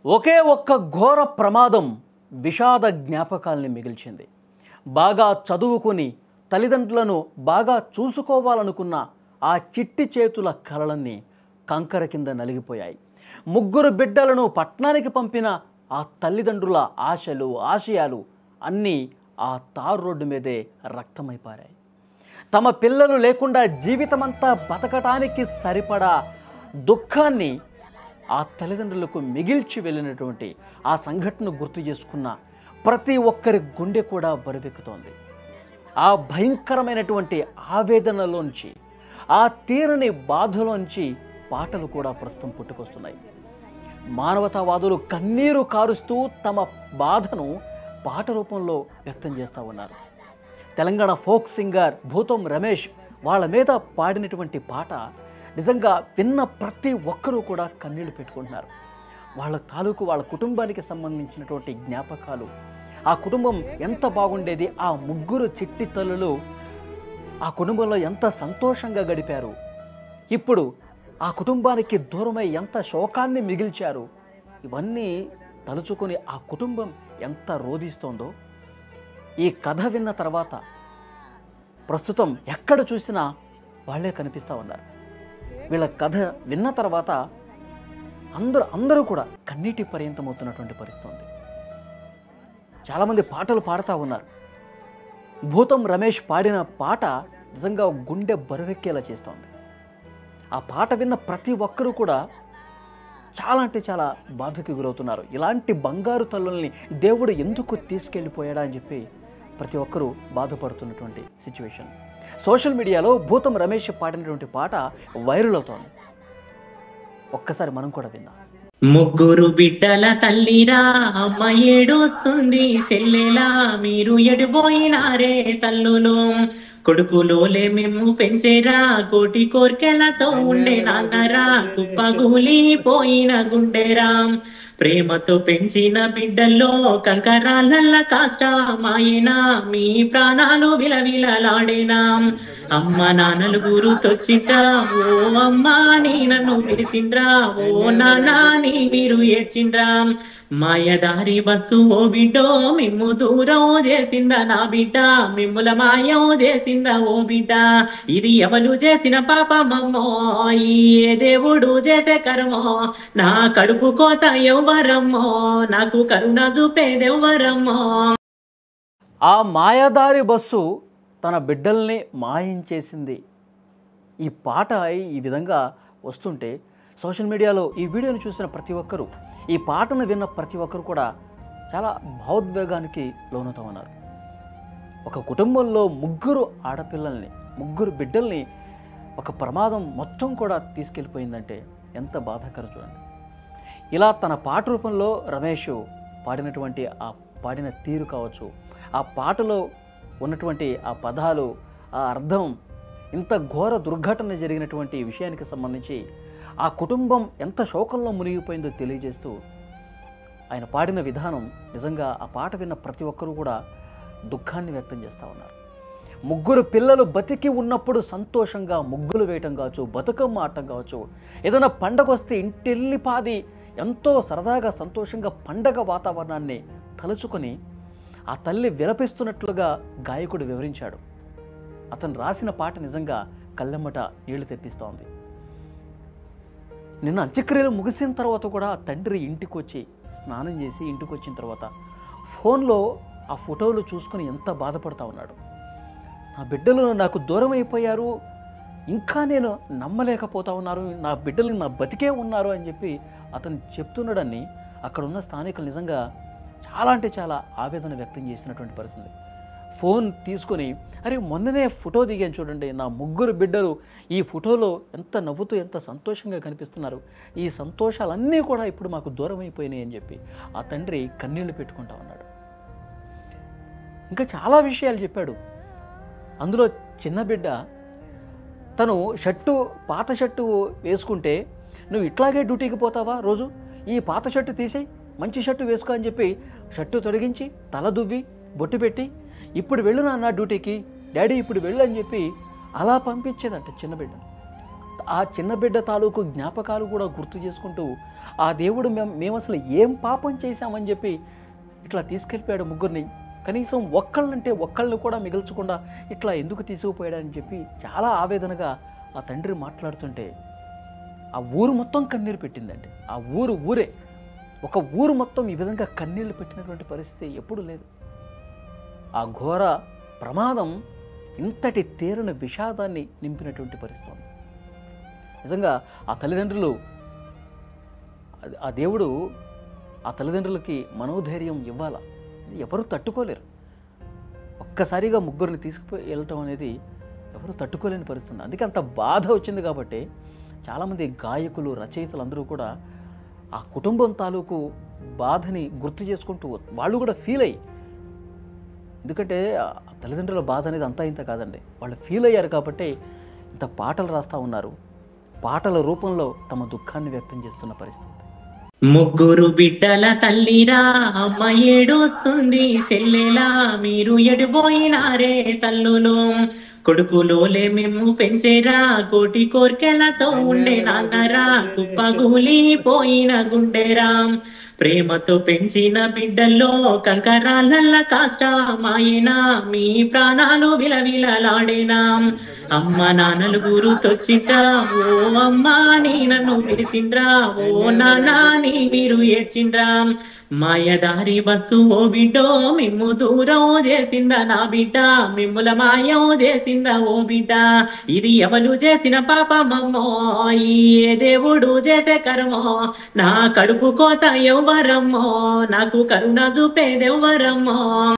ఒకే ఒక్క ఘోర ప్రమాదం విషాద జ్ఞాపకాల్ని మిగిల్చింది. బాగా చదువుకుని తల్లిదండ్రులను బాగా చూసుకోవాలనుకున్న ఆ చిట్టి చేతుల కలలన్నీ కంకర కింద నలిగిపోయాయి. ముగ్గురు బిడ్డలను పట్నానికి పంపిన ఆ తల్లిదండ్రుల ఆశలు ఆశయాలు అన్నీ ఆ తారు రోడ్డు మీదే రక్తమైపారాయి. తమ పిల్లలు లేకుండా జీవితమంతా బతకటానికి సరిపడా దుఃఖాన్ని ఆ తల్లిదండ్రులకు మిగిల్చి వెళ్ళినటువంటి ఆ సంఘటన గుర్తు చేసుకున్న ప్రతి ఒక్కరి గుండె కూడా బరువెక్కుతోంది. ఆ భయంకరమైనటువంటి ఆవేదనలోంచి, ఆ తీరని బాధలోంచి పాటలు కూడా ప్రస్తుతం పుట్టుకొస్తున్నాయి. మానవతావాదులు కన్నీరు కారుస్తూ తమ బాధను పాట రూపంలో వ్యక్తం చేస్తూ ఉన్నారు. తెలంగాణ ఫోక్ సింగర్ భూతం రమేష్ వాళ్ళ మీద పాడినటువంటి పాట నిజంగా విన్న ప్రతి ఒక్కరూ కూడా కన్నీళ్లు పెట్టుకుంటున్నారు. వాళ్ళ తాలూకు వాళ్ళ కుటుంబానికి సంబంధించినటువంటి జ్ఞాపకాలు, ఆ కుటుంబం ఎంత బాగుండేది, ఆ ముగ్గురు చిట్టి తల్లులు ఆ కుటుంబంలో ఎంత సంతోషంగా గడిపారు, ఇప్పుడు ఆ కుటుంబానికి దూరమై ఎంత శోకాన్ని మిగిల్చారు, ఇవన్నీ తలుచుకొని ఆ కుటుంబం ఎంత రోధిస్తోందో ఈ కథ విన్న తర్వాత ప్రస్తుతం ఎక్కడ చూసినా వాళ్ళే కనిపిస్తూ ఉన్నారు. వీళ్ళ కథ విన్న తర్వాత అందరూ కూడా కన్నీటి పర్యంతమవుతున్నటువంటి పరిస్థితి ఉంది. చాలామంది పాటలు పాడుతూ ఉన్నారు. భూతం రమేష్ పాడిన పాట నిజంగా గుండె బరువెక్కేలా చేస్తోంది. ఆ పాట విన్న ప్రతి ఒక్కరూ కూడా చాలా అంటే చాలా బాధకి గురవుతున్నారు. ఇలాంటి బంగారు తల్లుల్ని దేవుడు ఎందుకు తీసుకెళ్ళిపోయాడా అని చెప్పి ప్రతి ఒక్కరూ బాధపడుతున్నటువంటి సిచ్యువేషన్. సోషల్ మీడియాలో భూతం రమేష్ పాడినటువంటి పాట వైరల్ అవుతోంది. ఒక్కసారి మనం కూడా విందాం. ముగ్గురు బిడ్డల తల్లిరా అమ్మ ఏడొస్తుంది సెల్లెలా మీరు ఎడిపోయినారే తల్లులు, కొడుకులోలే మేము పెంచేరా కోటి కోర్కెలతో ఉండే నాన్నరా కుప్పగూలిపోయిన గుండెరా, ప్రేమతో పెంచిన బిడ్డల్లో కంకరాలల్ల కాష్టమాయేనా మీ ప్రాణాలు విలవిలలాడేనా, అమ్మ నాన్నలు గురుతొచ్చిండ్రా ఓ అమ్మ నీ నన్ను పిలిచిండ్రా ఓ నాన్నా నీ మీరు ఏడ్చిండ్రా, మాయదారి బస్సు ఓ బిడ్డో మిమ్ము దూరం చేసిందా నా బిడ్డ, మిమ్ముల మాయం చేసిందా ఓ బిడ్డ, ఇది ఎవరు చేసిన పాపమమ్మో ఏ దేవుడు చేసే కర్మో, నా కడుపు కోత ఎవ్వరమ్మో నాకు కరుణ చూపేదెవ్వరమ్మో. ఆ మాయదారి బస్సు తన బిడ్డల్ని మాయించేసింది. ఈ పాట ఈ విధంగా వస్తుంటే సోషల్ మీడియాలో ఈ వీడియోని చూసిన ప్రతి ఒక్కరూ, ఈ పాటను విన్న ప్రతి ఒక్కరు కూడా చాలా భావోద్వేగానికి లోనవుతూ ఉన్నారు. ఒక కుటుంబంలో ముగ్గురు ఆడపిల్లల్ని, ముగ్గురు బిడ్డల్ని ఒక ప్రమాదం మొత్తం కూడా తీసుకెళ్ళిపోయిందంటే ఎంత బాధాకరం చూడండి. ఇలా తన పాట రూపంలో రమేష్ పాడినటువంటి ఆ పాడిన తీరు కావచ్చు, ఆ పాటలో ఉన్నటువంటి ఆ పదాలు, ఆ అర్థం, ఇంత ఘోర దుర్ఘటన జరిగినటువంటి విషయానికి సంబంధించి ఆ కుటుంబం ఎంత శోకంలో మునిగిపోయిందో తెలియజేస్తూ ఆయన పాడిన విధానం నిజంగా ఆ పాట విన్న ప్రతి ఒక్కరూ కూడా దుఃఖాన్ని వ్యక్తం చేస్తూ ఉన్నారు. ముగ్గురు పిల్లలు బతికి ఉన్నప్పుడు సంతోషంగా ముగ్గులు వేయటం కావచ్చు, బతుకమ్మ ఆడటం కావచ్చు, ఏదైనా పండగ వస్తే ఇంటిల్లిపాది ఎంతో సరదాగా సంతోషంగా పండగ వాతావరణాన్ని తలుచుకొని ఆ తల్లి విలపిస్తున్నట్లుగా గాయకుడు వివరించాడు. అతను రాసిన పాట నిజంగా కళ్ళెమ్మట నీళ్లు తెప్పిస్తోంది. నిన్న అంత్యక్రియలు ముగిసిన తర్వాత కూడా ఆ తండ్రి ఇంటికి వచ్చి స్నానం చేసి ఇంటికి వచ్చిన తర్వాత ఫోన్లో ఆ ఫోటోలు చూసుకొని ఎంత బాధపడుతూ ఉన్నాడు. నా బిడ్డలు నాకు దూరం అయిపోయారు, ఇంకా నేను నమ్మలేకపోతా ఉన్నారు, నా బిడ్డలు నా బతికే ఉన్నారు అని చెప్పి అతను చెప్తున్నాడని అక్కడ ఉన్న స్థానికులు నిజంగా చాలా అంటే చాలా ఆవేదన వ్యక్తం చేసినటువంటి పరిస్థితి. ఫోన్ తీసుకొని అరే మొన్ననే ఫోటో దిగాను చూడండి, నా ముగ్గురు బిడ్డలు ఈ ఫోటోలో ఎంత నవ్వుతూ ఎంత సంతోషంగా కనిపిస్తున్నారు, ఈ సంతోషాలన్నీ కూడా ఇప్పుడు మాకు దూరం అయిపోయినాయి అని చెప్పి ఆ తండ్రి కన్నీళ్లు పెట్టుకుంటా ఉన్నాడు. ఇంకా చాలా విషయాలు చెప్పాడు. అందులో చిన్న బిడ్డ తను పాత షర్టు వేసుకుంటే నువ్వు ఇట్లాగే డ్యూటీకి పోతావా, రోజు ఈ పాత షర్టు తీసేయి మంచి షర్టు వేసుకో అని చెప్పి షర్టు తొలగించి తల దువ్వి బొట్టు పెట్టి ఇప్పుడు వెళ్ళు నాన్న డ్యూటీకి, డాడీ ఇప్పుడు వెళ్ళు అని చెప్పి అలా పంపించేదంట చిన్న బిడ్డ. ఆ చిన్న బిడ్డ తాలూకు జ్ఞాపకాలు కూడా గుర్తు చేసుకుంటూ ఆ దేవుడు మేము అసలు ఏం పాపం చేశామని చెప్పి ఇట్లా తీసుకెళ్ళిపోయాడు ముగ్గురిని, కనీసం ఒక్కళ్ళని కూడా మిగల్చకుండా ఇట్లా ఎందుకు తీసుకుపోయాడని చెప్పి చాలా ఆవేదనగా ఆ తండ్రి మాట్లాడుతుంటే ఆ ఊరు మొత్తం కన్నీరు పెట్టిందండి. ఆ ఊరే ఒక ఊరు మొత్తం ఈ విధంగా కన్నీళ్లు పెట్టినటువంటి పరిస్థితి ఎప్పుడూ లేదు. ఆ ఘోర ప్రమాదం ఇంతటి తీరని విషాదాన్ని నింపినటువంటి పరిస్థితి. నిజంగా ఆ తల్లిదండ్రులు, ఆ దేవుడు ఆ తల్లిదండ్రులకి మనోధైర్యం ఇవ్వాలా, ఎవరు తట్టుకోలేరు. ఒక్కసారిగా ముగ్గురిని తీసుకుపోయి వెళ్ళటం అనేది ఎవరు తట్టుకోలేని పరిస్థితి. అందుకే అంత బాధ వచ్చింది కాబట్టి చాలామంది గాయకులు, రచయితలు అందరూ కూడా ఆ కుటుంబం తాలూకు బాధని గుర్తు చేసుకుంటూ వాళ్ళు కూడా ఫీల్ అయ్యి, ఎందుకంటే తల్లిదండ్రుల బాధ అనేది అంతా ఇంత కాదండి, వాళ్ళు ఫీల్ అయ్యారు కాబట్టి ఇంత పాటలు రాస్తూ ఉన్నారు. పాటల రూపంలో తమ దుఃఖాన్ని వ్యక్తం చేస్తున్న పరిస్థితి. ముగ్గురు బిడ్డల తల్లిరా అమ్మ ఏడొస్తుంది సెల్లెలా మీరు ఎడిపోయినారే తల్లులు, కొడుకులోలే మేము పెంచేరా కోటి కోర్కెలతో ఉండే నాన్నరా కుప్పగూలిపోయిన గుండెరా, ప్రేమతో పెంచిన బిడ్డల్లో కంకరాలల్ల కాష్టమాయేనా మీ ప్రాణాలు విలవిలలాడేనా, అమ్మ నాన్నలు గురుతొచ్చిండ్రా ఓ అమ్మ నీ నన్ను పిలిచిండ్రా ఓ నాన్న నీ మీరు ఏడ్చిండ్రా, మాయదారి బస్సు ఓ బిడ్డో మిమ్ము దూరం చేసిందా నా బిడ్డ మిమ్ముల మాయం చేసిందా ఓ బిడ్డ, ఇది ఎవరు చేసిన పాపమమ్మో ఏ దేవుడు చేసే కర్మో, నా కడుపు కోత ఎవ్వరమ్మో నాకు కరుణ చూపేదెవ్వరమ్మో.